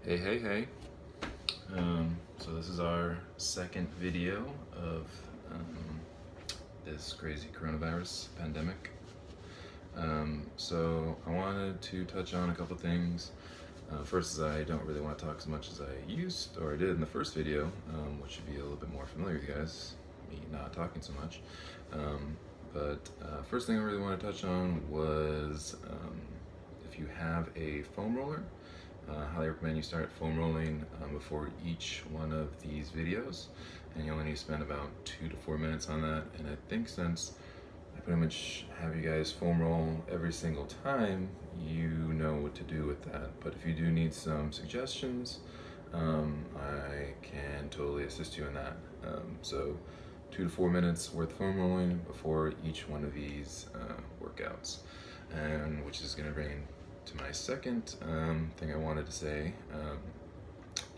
Hey. So this is our second video of this crazy coronavirus pandemic. So I wanted to touch on a couple things. First is I don't really want to talk as much as I used or I did in the first video, which should be a little bit more familiar with you guys, me not talking so much. But first thing I really want to touch on was if you have a foam roller, highly recommend you start foam rolling before each one of these videos, and you only need to spend about 2 to 4 minutes on that. And I think since I pretty much have you guys foam roll every single time, you know what to do with that. But if you do need some suggestions, I can totally assist you in that. So 2 to 4 minutes worth of foam rolling before each one of these workouts, and which is going to bring to my second thing I wanted to say.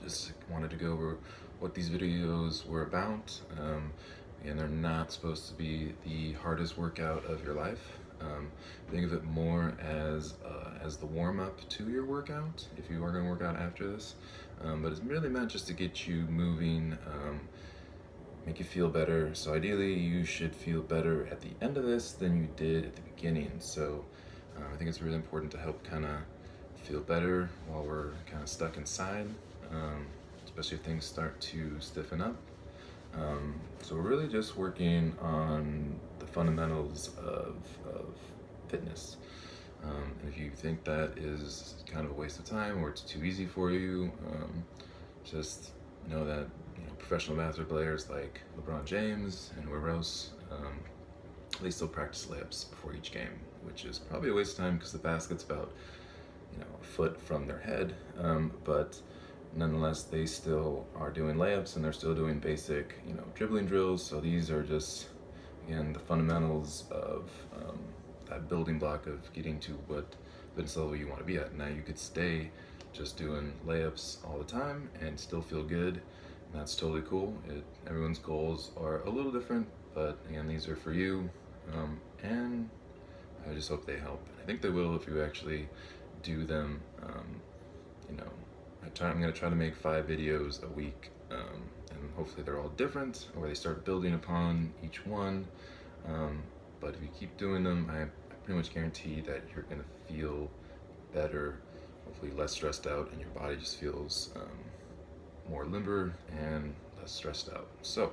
Just wanted to go over what these videos were about. And they're not supposed to be the hardest workout of your life. Think of it more as the warm-up to your workout if you are going to work out after this. But it's really meant just to get you moving, make you feel better. So ideally you should feel better at the end of this than you did at the beginning. So I think it's really important to help kind of feel better while we're kind of stuck inside, especially if things start to stiffen up. So we're really just working on the fundamentals of fitness. And if you think that is kind of a waste of time or it's too easy for you, just know that professional basketball players like LeBron James and Rose, they still practice layups before each game, which is probably a waste of time because the basket's about a foot from their head. But nonetheless, they still are doing layups and they're still doing basic dribbling drills. So these are just, again, the fundamentals of that building block of getting to what fitness level you want to be at. Now you could stay just doing layups all the time and still feel good, and that's totally cool. Everyone's goals are a little different, but again, these are for you. And I just hope they help. I think they will if you actually do them. I'm going to try to make 5 videos a week, and hopefully they're all different, or they start building upon each one. But if you keep doing them, I pretty much guarantee that you're going to feel better, hopefully less stressed out, and your body just feels more limber and less stressed out. So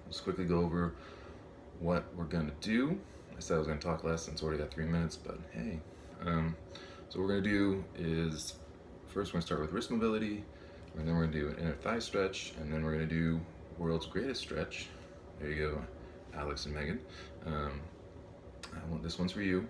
let's quickly go over what we're gonna do. I said I was gonna talk less since I already got 3 minutes, but hey. So what we're gonna do is, first we're gonna start with wrist mobility, and then we're gonna do an inner thigh stretch, and then we're gonna do world's greatest stretch. There you go, Alex and Megan. This one's for you.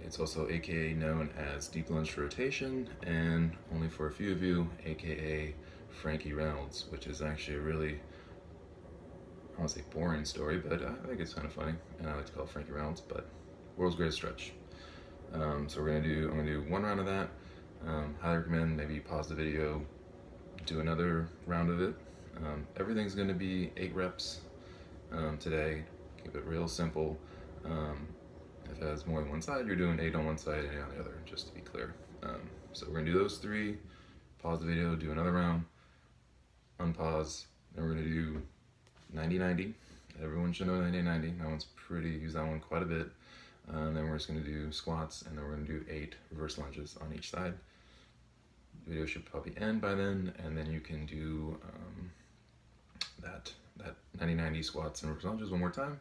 It's also AKA known as deep lunge for rotation, and only for a few of you, AKA Frankie Reynolds, which is actually a really, I don't want to say boring story, but I think it's kind of funny, and I like to call it Frankie Reynolds, but world's greatest stretch. So I'm gonna do 1 round of that. Highly recommend maybe pause the video, do another round of it. Everything's gonna be 8 reps today. Keep it real simple. If it has more than one side, you're doing 8 on one side and 8 on the other, just to be clear. So we're gonna do those 3, pause the video, do another round, unpause, then we're gonna do 90-90. Everyone should know 90-90. That one's use that one quite a bit. And then we're just gonna do squats, and then we're gonna do 8 reverse lunges on each side. The video should probably end by then, and then you can do that 90-90 squats and reverse lunges one more time,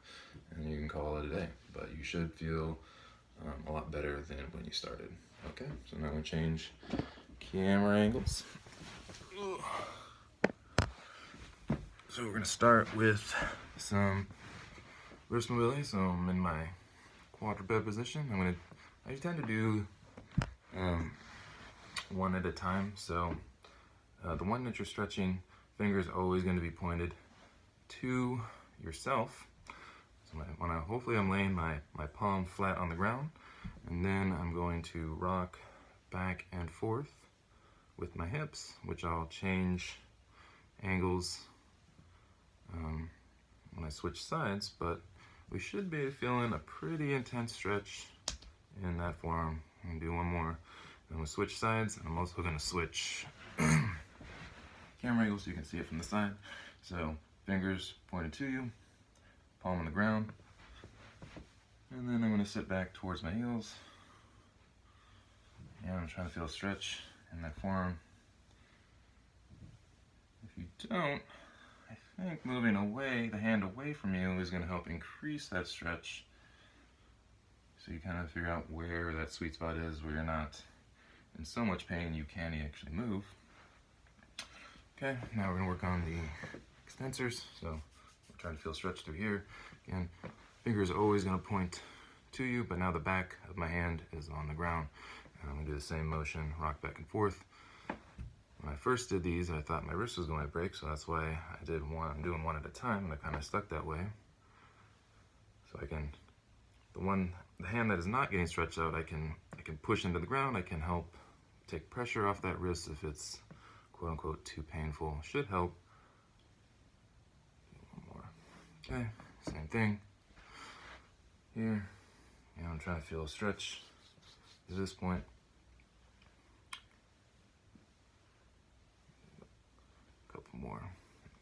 and you can call it a day. But you should feel a lot better than when you started. Okay, so now I'm gonna change camera angles. So we're gonna start with some wrist mobility. So I'm in my quadruped position. I tend to do one at a time. So the one that you're stretching, finger is always going to be pointed to yourself. So hopefully I'm laying my palm flat on the ground, and then I'm going to rock back and forth with my hips, which I'll change angles when I switch sides, but we should be feeling a pretty intense stretch in that form. I'm gonna do one more, I'm gonna switch sides, and I'm also gonna switch camera angle so you can see it from the side. So fingers pointed to you, palm on the ground, and then I'm gonna sit back towards my heels. And I'm trying to feel a stretch in that forearm. If you don't, I think moving away, the hand away from you is gonna help increase that stretch. So you kind of figure out where that sweet spot is, where you're not in so much pain you can actually move. Okay, now we're gonna work on the extensors. So I'm trying to feel stretch through here. Again, fingers are always gonna point to you, but now the back of my hand is on the ground. And I'm gonna do the same motion, rock back and forth. When I first did these, I thought my wrist was going to break, so that's why I'm doing one at a time, and I kind of stuck that way. So I can, the hand that is not getting stretched out, I can push into the ground. I can help take pressure off that wrist if it's quote unquote too painful. Should help. One more. Okay, same thing here. And I'm trying to feel a stretch at this point. Couple more.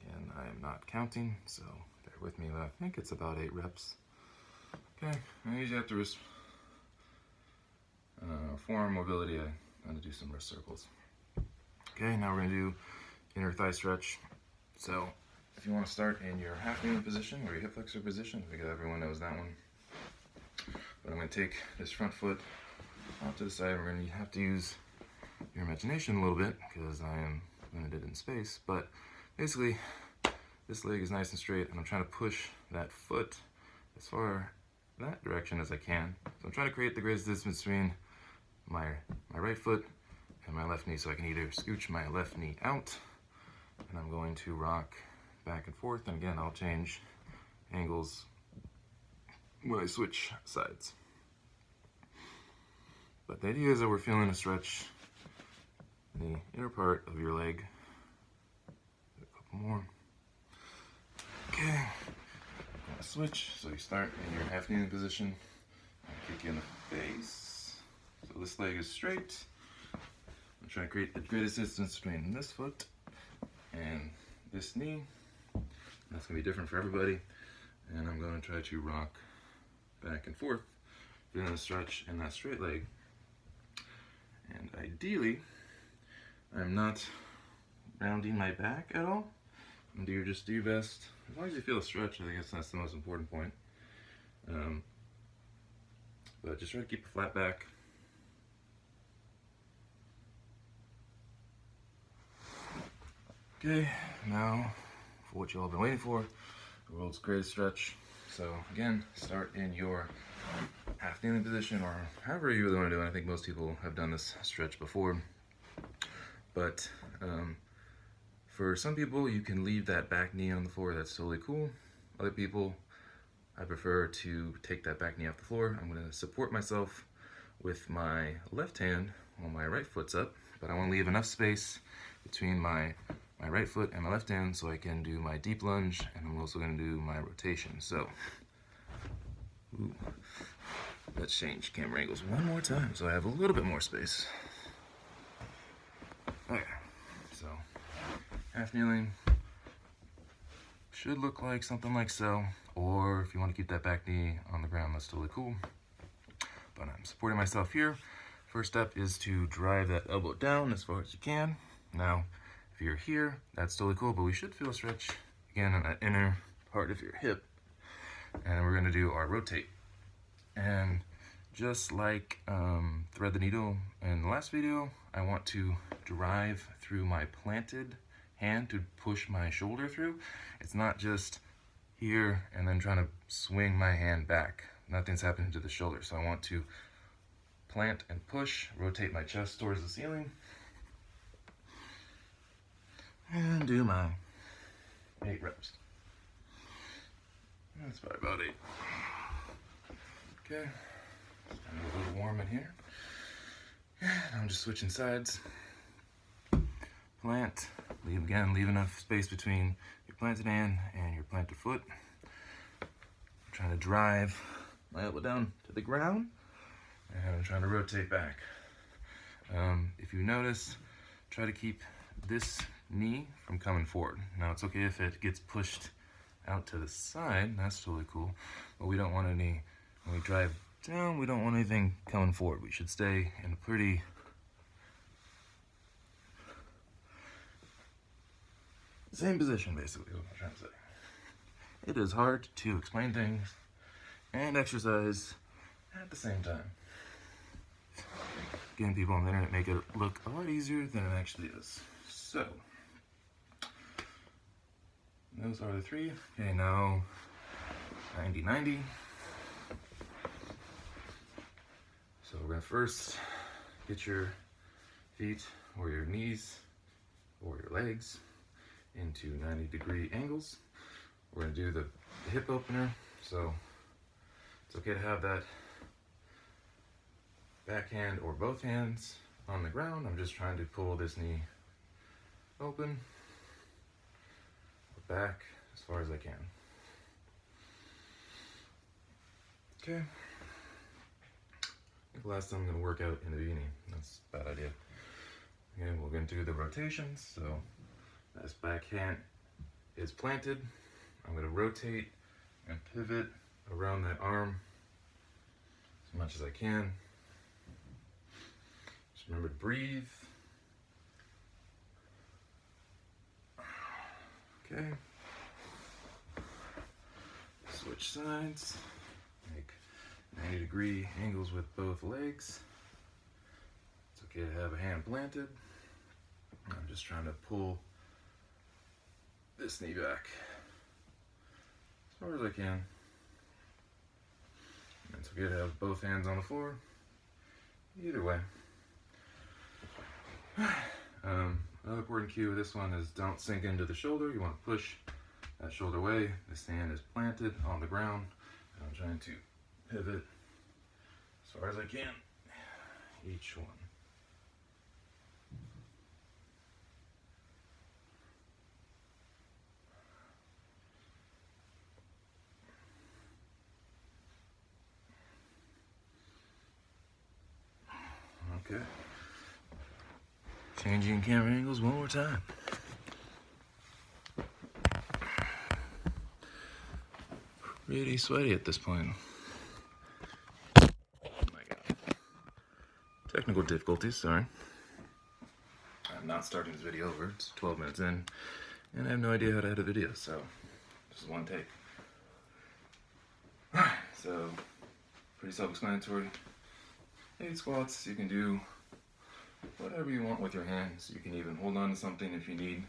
Again, I am not counting, so bear with me, but I think it's about 8 reps. Okay, I usually have to wrist forearm mobility. I'm going to do some wrist circles. Okay, now we're going to do inner thigh stretch. So if you want to start in your half kneeling position or your hip flexor position, because everyone knows that one. But I'm going to take this front foot off to the side. We're going to have to use your imagination a little bit because I am limited in space. But basically, this leg is nice and straight, and I'm trying to push that foot as far that direction as I can. So I'm trying to create the greatest distance between my right foot and my left knee, so I can either scooch my left knee out, and I'm going to rock back and forth. And again, I'll change angles when I switch sides. But the idea is that we're feeling a stretch in the inner part of your leg. A couple more. Okay, switch. So you start in your half kneeling position. I'll kick you in the face. So this leg is straight. I'm trying to create the greatest distance between this foot and this knee. That's gonna be different for everybody. And I'm gonna try to rock back and forth, feeling a stretch in that straight leg. And ideally, I'm not rounding my back at all. And just do your best. As long as you feel a stretch, I think that's the most important point. But just try to keep a flat back. Okay, now for what you all been waiting for, the world's greatest stretch. So again, start in your half kneeling position, or however you really want to do it. I think most people have done this stretch before. But for some people, you can leave that back knee on the floor. That's totally cool. Other people, I prefer to take that back knee off the floor. I'm going to support myself with my left hand while my right foot's up, but I want to leave enough space between my right foot and my left hand so I can do my deep lunge, and I'm also going to do my rotation. So, let's change camera angles one more time so I have a little bit more space. Okay, so half kneeling should look like something like so, or if you want to keep that back knee on the ground, that's totally cool. But I'm supporting myself here. First step is to drive that elbow down as far as you can. Now, if you're here, that's totally cool, but we should feel a stretch again on that inner part of your hip. And we're gonna do our rotate. And just like thread the needle in the last video, I want to drive through my planted hand to push my shoulder through. It's not just here and then trying to swing my hand back. Nothing's happening to the shoulder. So I want to plant and push, rotate my chest towards the ceiling, and do my 8 reps. That's probably about 8. Okay, it's kind of a little warm in here. And I'm just switching sides. Plant, leave enough space between your planted hand and your planted foot. I'm trying to drive my elbow down to the ground, and I'm trying to rotate back. If you notice, try to keep this knee from coming forward. Now it's okay if it gets pushed out to the side, that's totally cool, but we don't want any, when we drive down, we don't want anything coming forward. We should stay in a pretty same position, basically, what I'm trying to say. It is hard to explain things and exercise at the same time. Again, people on the internet make it look a lot easier than it actually is. So, those are the three. Okay, now 90-90. So we're gonna first get your feet or your knees or your legs into 90-degree angles. We're gonna do the hip opener, so it's okay to have that backhand or both hands on the ground. I'm just trying to pull this knee open or back as far as I can. Okay. I think last time I'm gonna work out in the beginning. That's a bad idea. Again, we're gonna do the rotations. So this backhand is planted. I'm gonna rotate and pivot around that arm as much as I can. Just remember to breathe. Okay. Switch sides. Make 90-degree angles with both legs. It's okay to have a hand planted. I'm just trying to pull this knee back as far as I can. And it's okay to have both hands on the floor. Either way. Another important cue with this one is don't sink into the shoulder. You want to push that shoulder away. This hand is planted on the ground. And I'm trying to pivot as far as I can. Each one. Okay. Changing camera angles one more time. Pretty sweaty at this point. Oh my god. Technical difficulties, sorry. I'm not starting this video over. It's 12 minutes in, and I have no idea how to edit a video, so just one take. Alright, so pretty self-explanatory. 8 squats, you can do whatever you want with your hands. You can even hold on to something if you need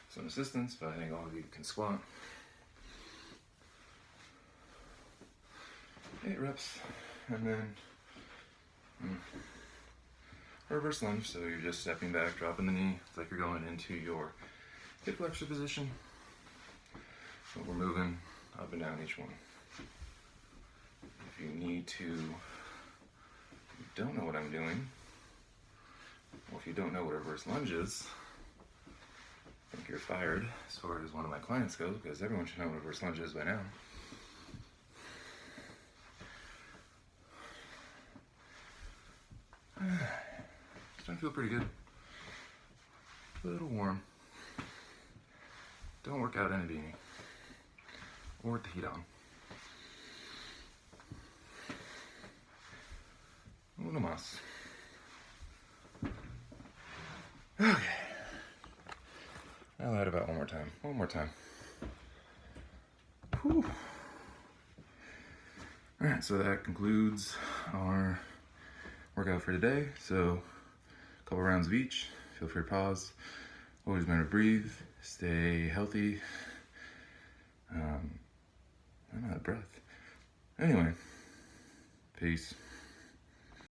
some assistance, but I think all of you can squat. 8 reps, and then reverse lunge, so you're just stepping back, dropping the knee. It's like you're going into your hip flexor position. But we're moving up and down each one. If you need to, if you don't know what I'm doing, or if you don't know what a reverse lunge is, I think you're fired as far as one of my clients goes, because everyone should know what a reverse lunge is by now. It's starting to feel pretty good. A little warm. Don't work out in a beanie. Or with the heat on. Uno más. Okay. I'll add about one more time. One more time. Whew. Alright, so that concludes our workout for today. So, a couple rounds of each. Feel free to pause. Always remember to breathe. Stay healthy. I'm out of breath. Anyway, peace.